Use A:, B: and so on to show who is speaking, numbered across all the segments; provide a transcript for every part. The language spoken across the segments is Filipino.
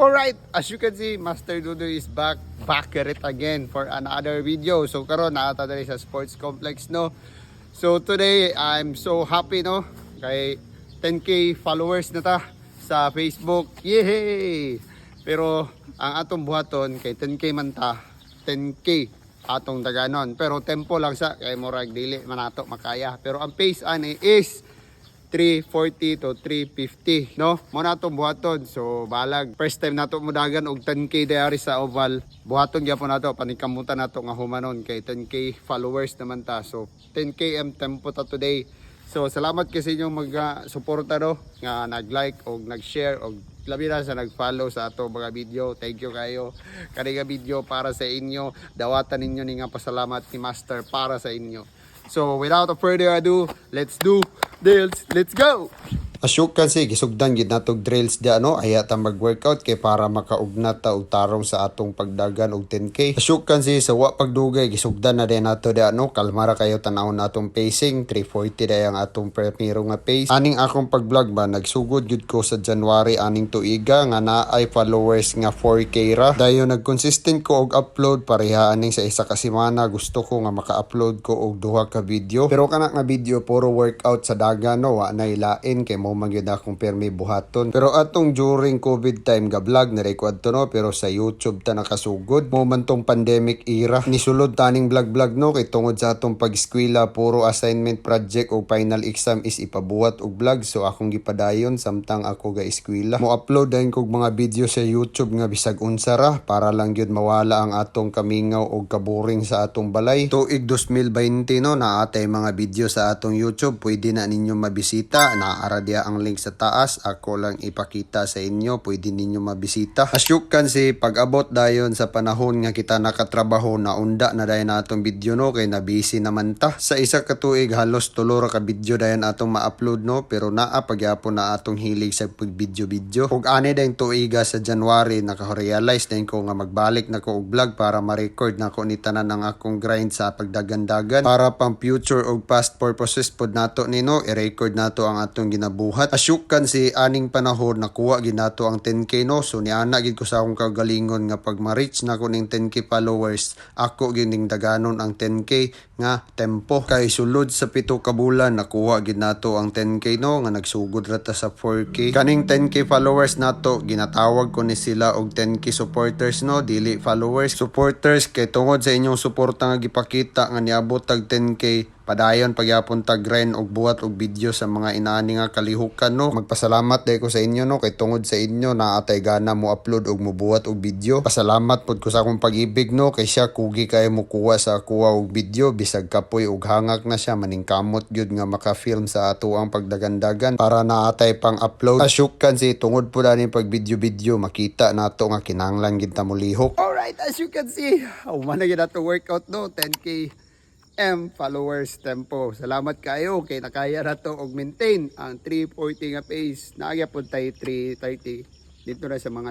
A: Alright, as you can see, Master Dudu is back at it again for another video. So karon naata diri sa sports complex, no. So today I'm so happy, no, kay 10k followers na ta sa Facebook. Yay! Pero ang atong buhaton kay 10k man ta, 10k atong daganon. Pero tempo lang sa kay murag dili man ato makaya. Pero ang pace ani is 340 to 350, no? Mo na itong buhaton. So, balag. First time na ito mudagan og 10k diary sa oval. Buhaton gyapon na ito. Panikamutan na ito nga humanon kay 10k followers naman ta. So, 10km tempo ta today. So, salamat kasi inyong mag-suporta do. Nga nag-like o nag-share o labi na sa nag-follow sa ato mga video. Thank you kayo. Kaniga video para sa inyo. Dawatan ninyo ni nga pasalamat ni Master para sa inyo. So, without further ado, let's do drills. Let's go! Asyok kasi gisugdan gid natog drills di ano aya ta mag-workout kay para makaugnat ta og tarong sa atong pagdagan og 10k. Asyok kasi sa wa pagdugay gisugdan na din nato di ano kalmara kayo tan-awon natong pacing 340 day ang atong primero nga pace. Aning akong pag-vlog ba nagsugod gud ko sa January aning tuiga nga naay followers nga 4k ra. Dayon nag-consistent ko og upload pareha aning sa isa ka semana gusto ko nga maka-upload ko og duha ka video. Pero kana nga video puro workout sa dagan no wa nay lain kay mo magyud akong permi buhaton. Pero atong during COVID time ga vlog na record to no pero sa YouTube ta nakasugod. Mo man tong pandemic era nisulod taning vlog no kay tungod sa atong pag-eskwela puro assignment project o final exam is ipabuhat og vlog so akong gipadayon samtang ako ga eskwela. Mo upload din kog mga video sa YouTube nga bisag unsa ra para lang gyud mawala ang atong kamingaw og kaboring sa atong balay. Tuig 2020 no naatay mga video sa atong YouTube pwede na ninyo mabisita naara dia ang link sa taas ako lang ipakita sa inyo pwede ninyo mabisita. Asyukan si pag-abot dayon sa panahon nga kita nakatrabaho na unda na dayon atong video no kay na busy naman ta sa isa ka tuig halos tulo ra ka video dayon atong ma-upload no pero naa pagyapon na atong hilig sa pag video ug ani dayon tuiga sa January naka-realize din ko nga magbalik na ko og vlog para ma-record na ko ni tanan ang akong grind sa pagdagandagan para pang future og past purposes pod nato nino i-record nato ang atong ginabuhat. Asyukan si aning panahon nakuha ginato ang 10k no so niana gid ko sa akong kagalingon nga pag ma-reach na ko ning 10k followers ako gining daganon ang 10k nga tempo kay sulod sa 7 ka bulan nakuha gid nato ang 10k no nga nagsugod ra ta sa 4k. Kaning 10k followers nato ginatawag ko ni sila og 10k supporters no dili followers. Supporters kay tungod sa inyong suporta nga gipakita nga niabot tag 10k padayon pagyapon tag grind og buhat og video sa mga inaani nga kalihukan no. Magpasalamat day ko sa inyo no kay tungod sa inyo naatay gana mo upload og mobuhat og video. Pasalamat pod ko sa akong pag-ibig no kay siya kugi kay mo kuha sa kuha og video bisag kapoy og hangak na siya maningkamot gyud nga maka-film sa ato ang pagdagandagan para naatay pang upload. Asyukan si tungod po ani pag video makita nato nga kinahanglan gid ta mo lihok. Alright, as you can see, man gyud ato workout no 10k followers tempo. Salamat kayo kay nakaya na to og maintain ang 340 nga pace. Naagya po tayo 330 dito na sa mga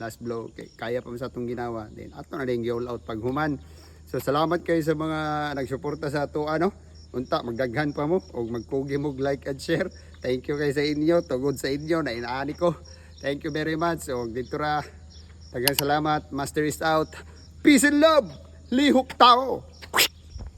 A: last blow kay kaya pa sa atong ginawa. Then ato na ding goal out pag human. So salamat kayo sa mga nagsuporta sa ato ano. Unta magdaghan pa mo og magkugi mo like and share. Thank you kay sa inyo, tugod sa inyo na inaani ko. Thank you very much. So dito ra. Daghang salamat. Master is out. Peace and love. Lihok tao.